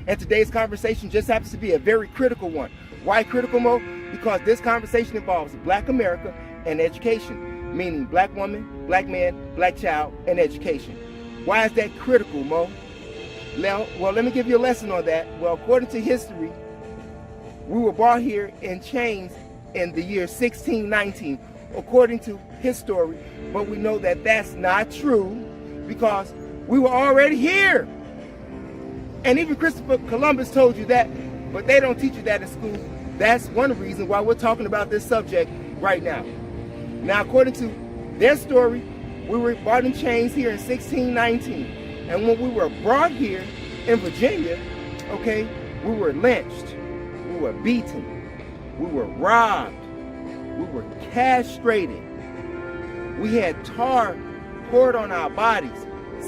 And today's conversation just happens to be a very critical one. Why critical, Mo? Because this conversation involves Black America and education, meaning Black woman, Black man, Black child, and education. Why is that critical, Mo? Now, well, let me give you a lesson on that. Well, according to history, we were brought here in chains in the year 1619, according to history, but we know that that's not true because we were already here. And even Christopher Columbus told you that, but they don't teach you that in school. That's one reason why we're talking about this subject right now. Now, according to their story, we were brought in chains here in 1619. And when we were brought here in Virginia, okay, we were lynched, we were beaten, we were robbed, we were castrated. We had tar poured on our bodies,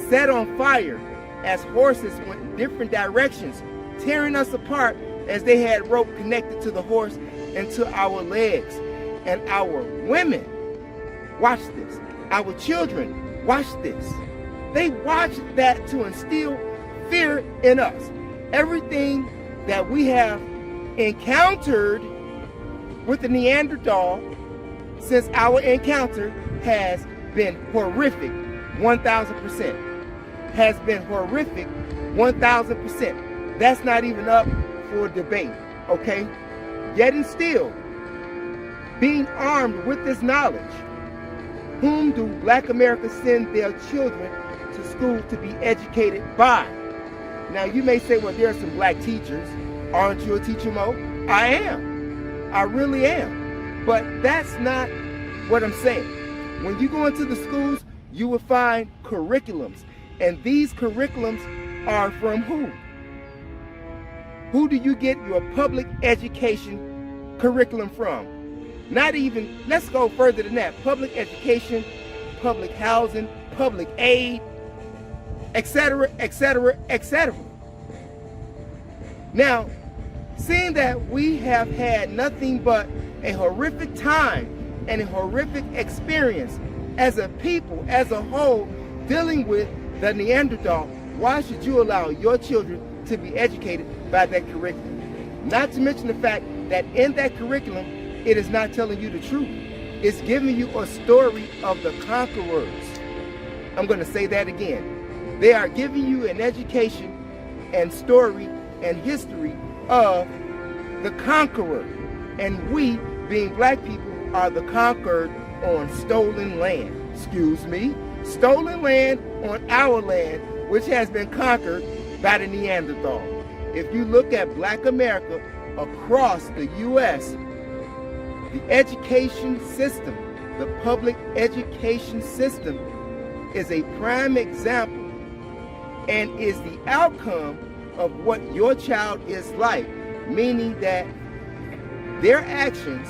set on fire as horses went in different directions, tearing us apart as they had rope connected to the horse and to our legs. And our women watched this. Our children watched this. They watched that to instill fear in us. Everything that we have encountered with the Neanderthal since our encounter has been horrific, 1,000%. Has been horrific, 1,000%. That's not even up for debate, okay? Yet and still, being armed with this knowledge, whom do Black America send their children to school to be educated by? Now you may say, well, there are some Black teachers. Aren't you a teacher, Mo? I am. I really am. But that's not what I'm saying. When you go into the schools, you will find curriculums. And these curriculums are from who? Who do you get your public education curriculum from? Not even, let's go further than that. Public education, public housing, public aid, etc., etc., etc. Now, seeing that we have had nothing but a horrific time and a horrific experience as a people, as a whole, dealing with the Neanderthal, why should you allow your children to be educated by that curriculum? Not to mention the fact that in that curriculum, it is not telling you the truth. It's giving you a story of the conquerors. I'm going to say that again. They are giving you an education and story and history of the conqueror. And we, being Black people, are the conquered on stolen land. Excuse me. Stolen land on our land, which has been conquered by the Neanderthal. If you look at Black America across the U.S., the education system, the public education system, is a prime example and is the outcome of what your child is like, meaning that their actions,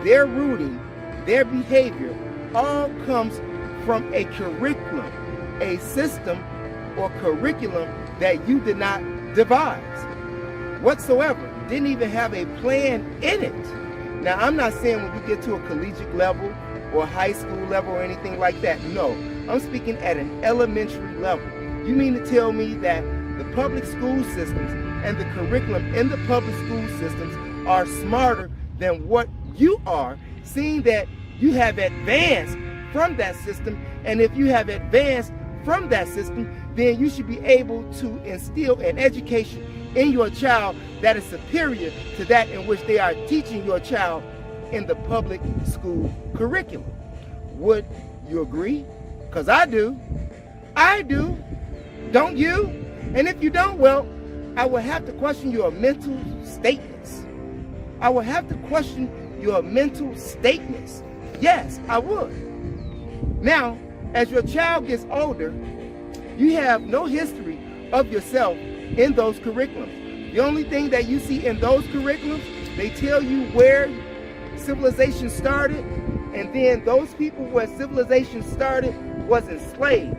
their rooting, their behavior all comes from a curriculum, a system or curriculum that you did not devise whatsoever, didn't even have a plan in it. Now, I'm not saying when you get to a collegiate level or high school level or anything like that. No, I'm speaking at an elementary level. You mean to tell me that the public school systems and the curriculum in the public school systems are smarter than what you are, seeing that you have advanced from that system? And if you have advanced from that system, then you should be able to instill an education in your child that is superior to that in which they are teaching your child in the public school curriculum. Would you agree? Because I do. I do. Don't you? And if you don't, well, I will have to question your mental statements. I will have to question your mental statements. Yes, I would. Now, as your child gets older, you have no history of yourself in those curriculums. The only thing that you see in those curriculums, they tell you where civilization started, and then those people where civilization started was enslaved.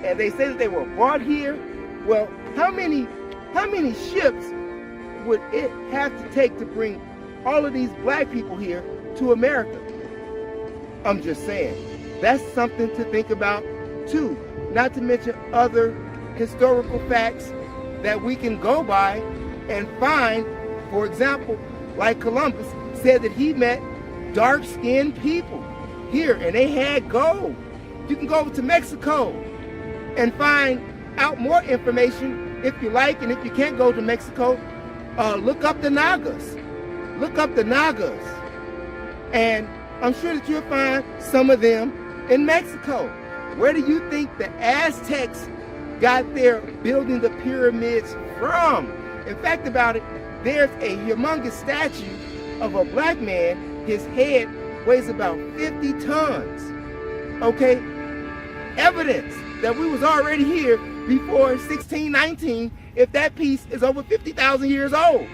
And they say that they were brought here. Well, how many ships would it have to take to bring all of these Black people here to America? I'm just saying, that's something to think about too. Not to mention other historical facts that we can go by and find. For example, like Columbus said that he met dark-skinned people here and they had gold. You can go over to Mexico and find out more information if you like, and if you can't go to Mexico, look up the Nagas. Look up the Nagas. And I'm sure that you'll find some of them in Mexico. Where do you think the Aztecs got their building the pyramids from? In fact about it, there's a humongous statue of a black man. His head weighs about 50 tons. Okay? Evidence that we was already here before 1619 if that piece is over 50,000 years old.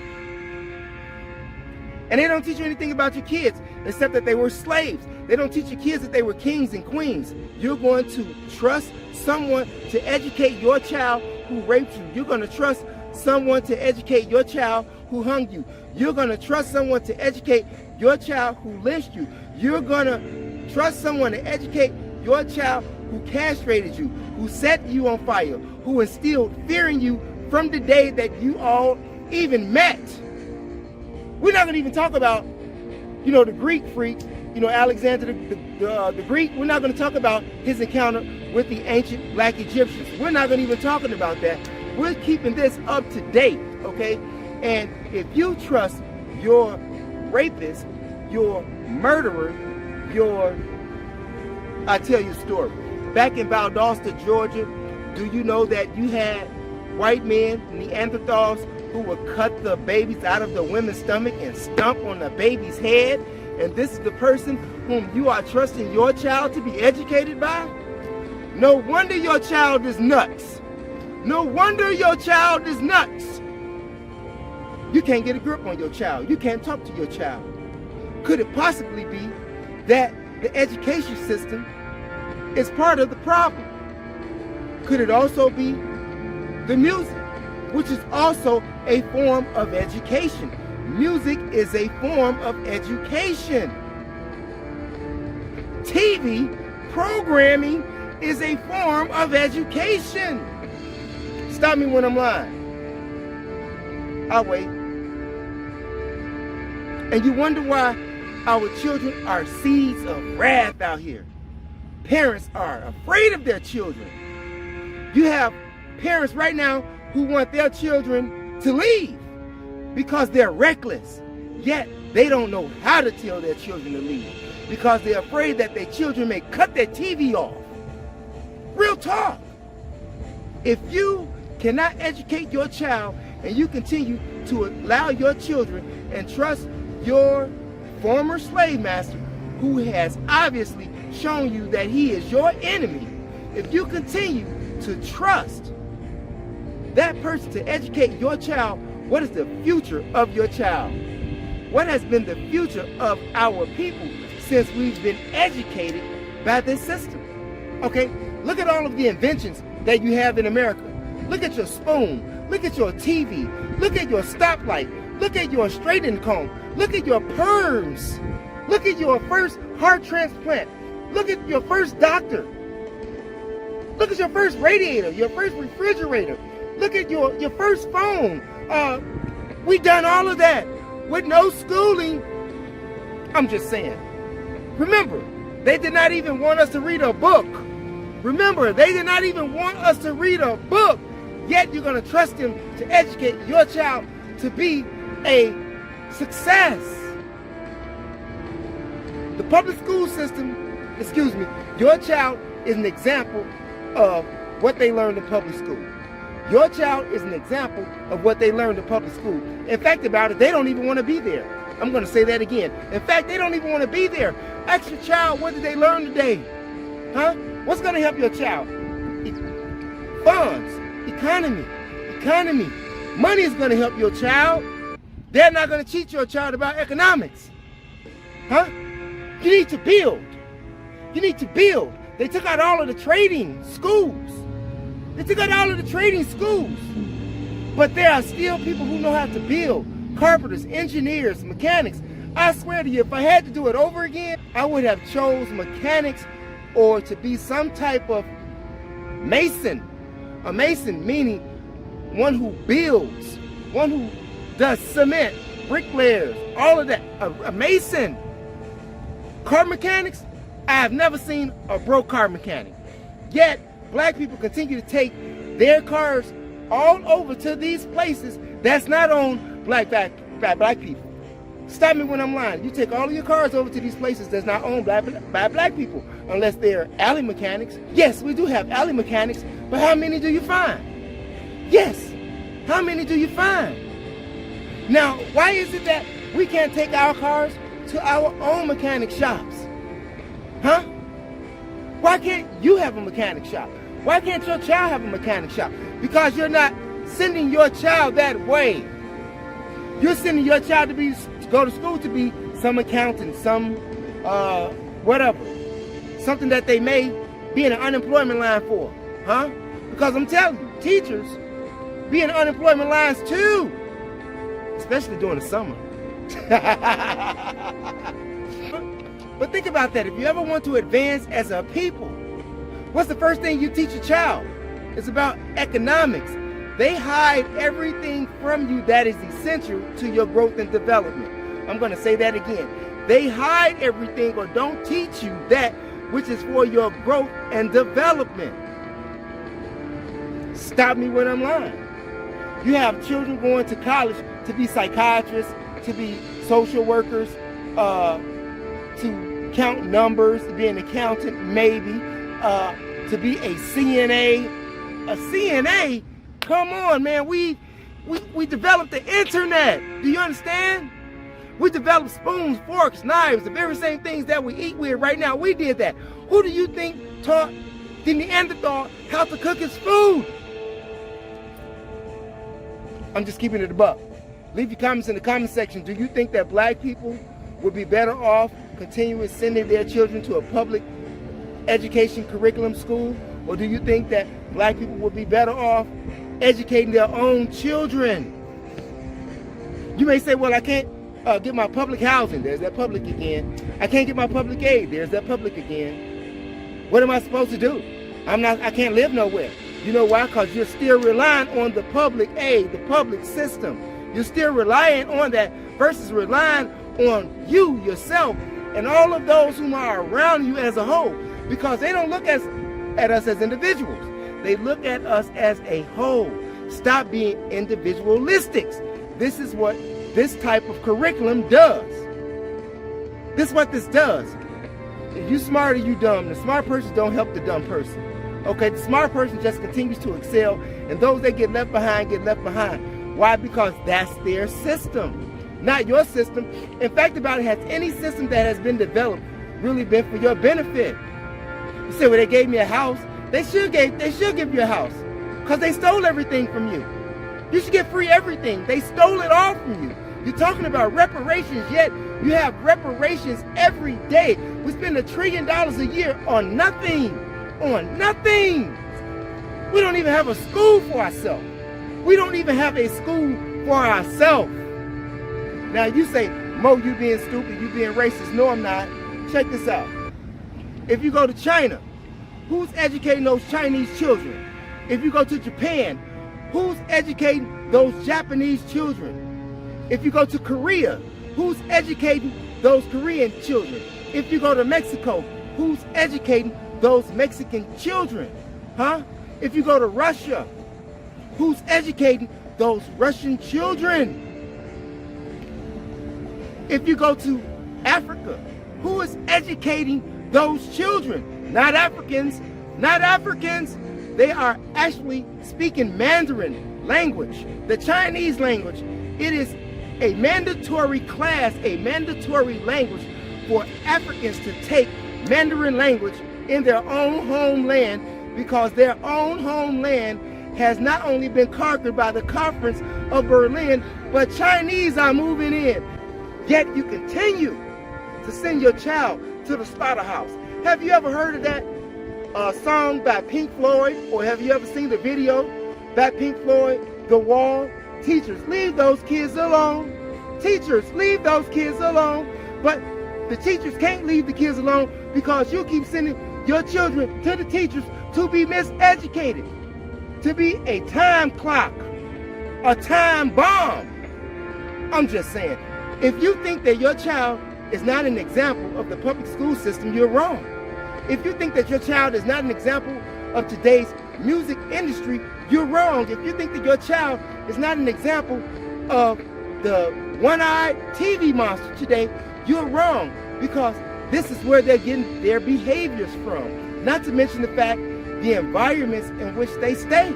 And they don't teach you anything about your kids except that they were slaves. They don't teach your kids that they were kings and queens. You're going to trust someone to educate your child who raped you. You're going to trust someone to educate your child who hung you. You're going to trust someone to educate your child who lynched you. You're going to trust someone to educate your child who castrated you, who set you on fire, who instilled fear in you from the day that you all even met. We're not going to even talk about, the Greek freak, Alexander the Greek. We're not going to talk about his encounter with the ancient black Egyptians. We're not going to even talking about that. We're keeping this up to date, okay? And if you trust your rapist, your murderer, I'll tell you a story. Back in Valdosta, Georgia, do you know that you had white men, Neanderthals, who would cut the babies out of the women's stomach and stomp on the baby's head? And this is the person whom you are trusting your child to be educated by? No wonder your child is nuts. No wonder your child is nuts. You can't get a grip on your child. You can't talk to your child. Could it possibly be that the education system is part of the problem? Could it also be the music, which is also a form of education? Music is a form of education. TV programming is a form of education. Stop me when I'm lying. I'll wait. And you wonder why our children are seeds of wrath out here. Parents are afraid of their children. You have parents right now who want their children to leave because they're reckless. Yet they don't know how to tell their children to leave because they're afraid that their children may cut their TV off. Real talk. If you cannot educate your child and you continue to allow your children and trust your former slave master who has obviously shown you that he is your enemy, if you continue to trust that person to educate your child, what is the future of your child? What has been the future of our people since we've been educated by this system? Okay, look at all of the inventions that you have in America. Look at your spoon, look at your TV, look at your stoplight, look at your straightening comb, look at your perms, look at your first heart transplant, look at your first doctor, look at your first radiator, your first refrigerator, look at your first phone. We done all of that with no schooling. I'm just saying. Remember, they did not even want us to read a book. Remember, they did not even want us to read a book. Yet you're going to trust them to educate your child to be a success. The public school system, your child is an example of what they learned in public school. Your child is an example of what they learned in public school. In fact about it, they don't even want to be there. I'm going to say that again. In fact, they don't even want to be there. Ask your child, what did they learn today? Huh? What's going to help your child? Funds, economy. Money is going to help your child. They're not going to teach your child about economics. Huh? You need to build. You need to build. They took out all of the trading schools. But there are still people who know how to build. Carpenters, engineers, mechanics. I swear to you, if I had to do it over again, I would have chose mechanics or to be some type of mason. A mason meaning one who builds, one who does cement, bricklayers, all of that, a mason, car mechanics. I have never seen a broke car mechanic. Yet, black people continue to take their cars all over to these places that's not owned by black people. Stop me when I'm lying. You take all of your cars over to these places that's not owned by black people, unless they're alley mechanics. Yes, we do have alley mechanics, but how many do you find? Yes, how many do you find? Now, why is it that we can't take our cars to our own mechanic shops? Huh? Why can't you have a mechanic shop? Why can't your child have a mechanic shop? Because you're not sending your child that way. You're sending your child to go to school to be some accountant, some whatever. Something that they may be in an unemployment line for. Huh? Because I'm telling you, teachers be in unemployment lines too. Especially during the summer. But think about that. If you ever want to advance as a people, what's the first thing you teach a child? It's about economics. They hide everything from you that is essential to your growth and development. I'm going to say that again. They hide everything or don't teach you that which is for your growth and development. Stop me when I'm lying. You have children going to college to be psychiatrists, to be social workers, to count numbers, to be an accountant, maybe, to be a CNA. A CNA? Come on, man. We developed the internet. Do you understand? We developed spoons, forks, knives, the very same things that we eat with right now. We did that. Who do you think taught the Neanderthal how to cook his food? I'm just keeping it a buck. Leave your comments in the comment section. Do you think that black people would be better off continuing sending their children to a public education curriculum school? Or do you think that black people would be better off educating their own children? You may say, well, I can't get my public housing. There's that public again. I can't get my public aid. There's that public again. What am I supposed to do? I can't live nowhere. You know why? Because you're still relying on the public aid, the public system. You're still relying on that versus relying on you, yourself, and all of those who are around you as a whole. Because they don't look at us as individuals. They look at us as a whole. Stop being individualistic. This is what this type of curriculum does. This is what this does. If you smart or you dumb, the smart person don't help the dumb person. Okay, the smart person just continues to excel, and those that get left behind get left behind. Why? Because that's their system, not your system. In fact, about it, has any system that has been developed really been for your benefit? You say, well, they gave me a house. They should give you a house because they stole everything from you. You should get free everything. They stole it all from you. You're talking about reparations, yet you have reparations every day. We spend $1 trillion a year on nothing. On nothing. We don't even have a school for ourselves. We don't even have a school for ourselves. Now you say, Mo, you being stupid, you being racist. No, I'm not. Check this out. If you go to China, who's educating those Chinese children? If you go to Japan, who's educating those Japanese children? If you go to Korea, who's educating those Korean children? If you go to Mexico, who's educating those Mexican children? Huh? If you go to Russia, who's educating those Russian children? If you go to Africa, who is educating those children? Not Africans, not Africans. They are actually speaking Mandarin language, the Chinese language. It is a mandatory class, a mandatory language for Africans to take Mandarin language in their own homeland, because their own homeland has not only been conquered by the Conference of Berlin, but Chinese are moving in. Yet you continue to send your child to the slaughterhouse. Have you ever heard of that song by Pink Floyd? Or have you ever seen the video by Pink Floyd, The Wall? Teachers, leave those kids alone. Teachers, leave those kids alone. But the teachers can't leave the kids alone because you keep sending your children to the teachers to be miseducated, to be a time clock, a time bomb. I'm just saying, if you think that your child is not an example of the public school system, you're wrong. If you think that your child is not an example of today's music industry, you're wrong. If you think that your child is not an example of the one-eyed TV monster today, you're wrong, because this is where they're getting their behaviors from. Not to mention the fact, the environments in which they stay.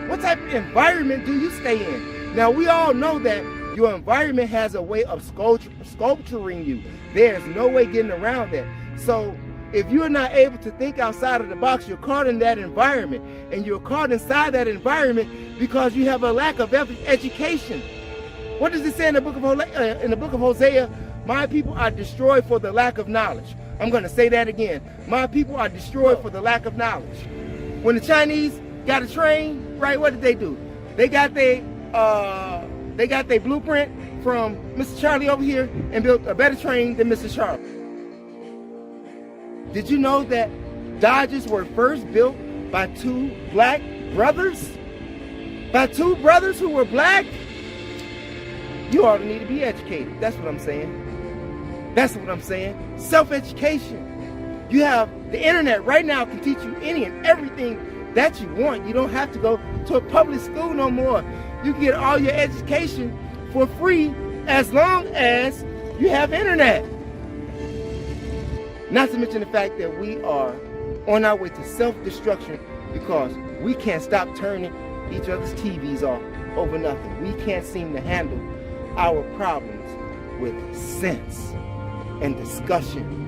What type of environment do you stay in? Now, we all know that your environment has a way of sculpturing you. There's no way getting around that. So if you're not able to think outside of the box, you're caught in that environment. And you're caught inside that environment because you have a lack of education. What does it say in the book of Hosea? My people are destroyed for the lack of knowledge. I'm going to say that again. My people are destroyed for the lack of knowledge. When the Chinese got a train, right, what did they do? They got their blueprint from Mr. Charlie over here and built a better train than Mr. Charlie. Did you know that Dodges were first built by two black brothers? By two brothers who were black? You ought to need to be educated. That's what I'm saying. That's what I'm saying. Self-education. You have the internet right now can teach you any and everything that you want. You don't have to go to a public school no more. You can get all your education for free as long as you have internet. Not to mention the fact that we are on our way to self-destruction because we can't stop turning each other's TVs off over nothing. We can't seem to handle our problems with sense and discussion